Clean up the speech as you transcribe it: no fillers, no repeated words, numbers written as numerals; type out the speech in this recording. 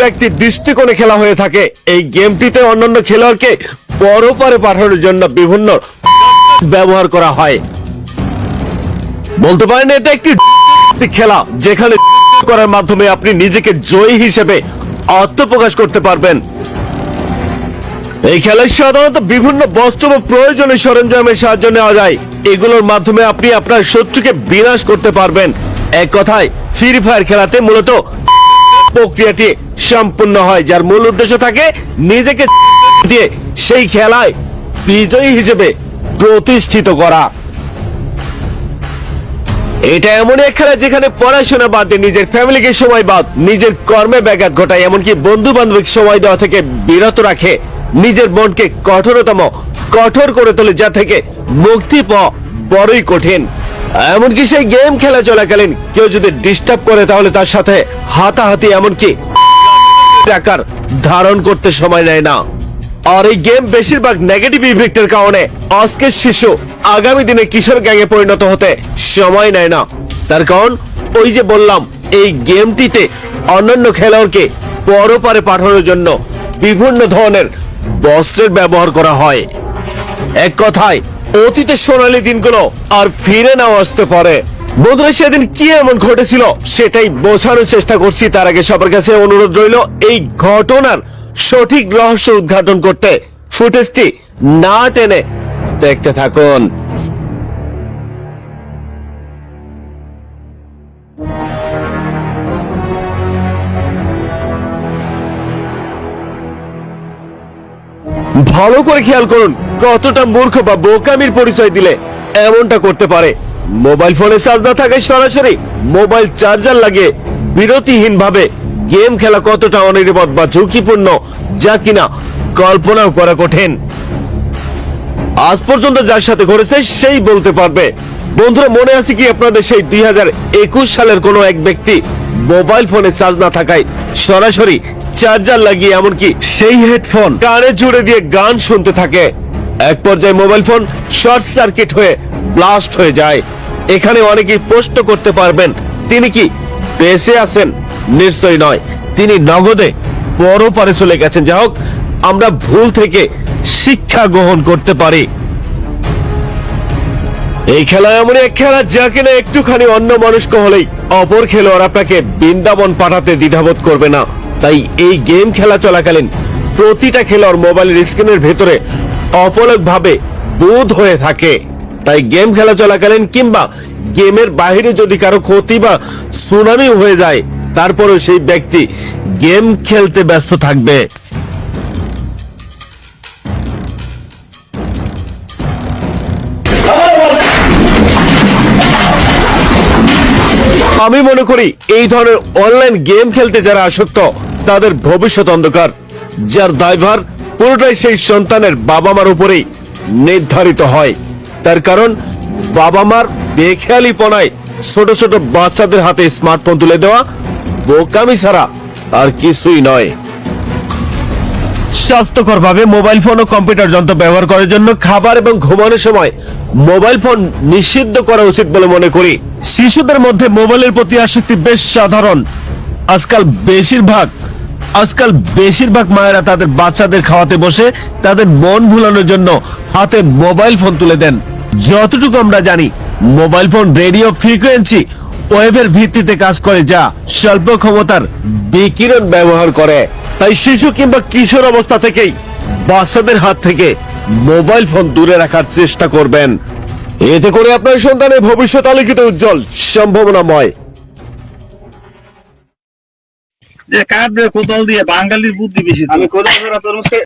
ব্যক্তির দৃষ্টিকোণে খেলা হয়ে থাকে। এই গেমটিতে অন্যান্য খেলোয়াড়কে পরপারে পাঠানোর জন্য বিভিন্ন ব্যবহার করা হয়। বলতে পারেন এটা একটি খেলা, যেখানে করার মাধ্যমে আপনি নিজেকে জয়ী হিসেবে আত্মপ্রকাশ করতে পারবেন। এই খেলায় সাধারণত বিভিন্ন বস্তু বা প্রয়োজনীয় সরঞ্জামের সাহায্য নেওয়া যায়। এগুলোর মাধ্যমে আপনি আপনার শত্রুকে বিনাশ করতে পারবেন। এক কথায় ফ্রি ফায়ার খেলাতে মূলত প্রক্রিয়াটি সম্পূর্ণ হয়, যার মূল উদ্দেশ্য থাকে নিজেকে দিয়ে সেই খেলায় বিজয়ী হিসেবে প্রতিষ্ঠিত করা। এটা এমন এক খেলা যেখানে পড়াশোনা বাদ দিয়ে নিজের ফ্যামিলিকে সময় বাদ, নিজের কর্মে ব্যাঘাত ঘটায়, এমনকি বন্ধু বান্ধবীকে সময় দেওয়া থেকে বিরত রাখে, নিজের মনকে কঠোর করে তোলে, যা থেকে মুক্তি পাওয়া বড়ই কঠিন। এমনকি সেই গেম খেলা চলাকালীন কেউ যদি ডিস্টার্ব করে তাহলে তার সাথে হাতাহাতি এমনকি আকার ধারণ করতে সময় নেয় না। আর এই গেম বেশিরভাগ নেগেটিভ ইফেক্টের কারণে আজকের শিশু আগামী দিনে কিশোর গ্যাংয়ে পরিণত হতে সময় নেয় না। তার কারণ ওই যে বললাম, এই গেমটিতে অন্যান্য খেলোয়াড়কে পরপারে পাঠানোর জন্য বিভিন্ন ধরনের বস্ত্রের ব্যবহার করা হয়। এক কথায় অতীতের সোনালী দিনগুলো আর ফিরে নাও আসতে পারে। বন্ধুরা, সেদিন কি এমন ঘটেছিল সেটাই বোঝানোর চেষ্টা করছি। তার আগে সবার কাছে অনুরোধ রইল, এই ঘটনার সঠিক রহস্য উদ্ঘাটন করতে ফুটেজটি না টেনে দেখতে থাকুন। ভালো করে খেয়াল করুন কতটা মূর্খ বা বোকামির পরিচয় দিলে এমনটা করতে পারে। মোবাইল ফোনে চার্জ না থাকায় সরাসরি মোবাইল চার্জার লাগিয়ে বিরতিহীন ভাবে গেম খেলা কতটা অনিরাপদ বা ঝুঁকিপূর্ণ, যা কিনা কল্পনাও করা কঠিন। আজ পর্যন্ত যার সাথে ঘটেছে সেই বলতে পারবে। বন্ধুরা, মনে আছে কি আপনাদের সেই 2021 সালের কোন এক ব্যক্তি মোবাইল ফোনে চার্জ না থাকায় সরাসরি চার্জার লাগিয়ে এমনকি সেই হেডফোন কানে জুড়ে দিয়ে গান শুনতে থাকে। এক পর্যায়ে মোবাইল ফোন শর্ট সার্কিট হয়ে ব্লাস্ট হয়ে যায়। এখানে অনেকেই প্রশ্ন করতে পারবেন, তিনি কি বেঁচে আছেন? নিশ্চয়ই নয়, তিনি নগদে পরপারে চলে গেছেন। যাই হোক, আমরা ভুল থেকে শিক্ষা গ্রহণ করতে পারি। এই খেলা এমন এক খেলা যা কিনা একটুখানি অন্য মনস্ক হলেই অপর খেলোয়াড় আপনাকে বৃন্দাবন পাঠাতে দ্বিধাবোধ করবে না। তাই এই গেম খেলা চলাকালীন প্রতিটা খেলোয়াড় মোবাইলের স্ক্রিনের ভেতরে অপলক ভাবে বোধ হয়ে থাকে। তাই গেম খেলা চলাকালীন কিংবা গেমের বাইরে যদি কারো ক্ষতি বা সুনামি হয়ে যায়, তারপরেও সেই ব্যক্তি গেম খেলতে ব্যস্ত থাকবে। আমি মনে করি এই ধরনের অনলাইন গেম খেলতে যারা আসক্ত তাদের ভবিষ্যৎ অন্ধকার, যার দায়ভার পুরোটাই সেই সন্তানের বাবা মার উপরেই নির্ধারিত হয়। তার কারণ বাবা মার বেখেয়ালিপনায় ছোট ছোট বাচ্চাদের হাতে স্মার্টফোন তুলে দেওয়া বোকামি ছাড়া আর কিছুই নয়। স্বাস্থ্যকর ভাবে মোবাইল ফোন ও কম্পিউটার যন্ত্র ব্যবহার করার জন্য খাবার এবং ঘুমানোর সময় মোবাইল ফোন নিষিদ্ধ করা উচিত বলে মনে করি। শিশুদের মধ্যে মোবাইলের প্রতি আসক্তি বেশ সাধারণ। আজকাল বেশিরভাগ মায়েরা তাদের বাচ্চাদের খাওয়াতে বসে তাদের মন ভুলানোর জন্য হাতে মোবাইল ফোন তুলে দেন। যতটুকু আমরা জানি, মোবাইল ফোন রেডিও ফ্রিকোয়েন্সি ওয়েভের ভিত্তিতে কাজ করে, যা স্বল্প ক্ষমতার বিকিরণ ব্যবহার করে। তাই শিশু কিংবা কিশোর অবস্থা থেকেই বাচ্চাদের হাত থেকে মোবাইল ফোন দূরে রাখার চেষ্টা করবেন। এতে করে আপনার সন্তানের ভবিষ্যৎ আলোকিত, উজ্জ্বল, সম্ভাবনাময়। যে কাটবে কোদাল দিয়ে, বাঙালির বুদ্ধি বেশি। আমি কোদাল ছাড়া তরমুজ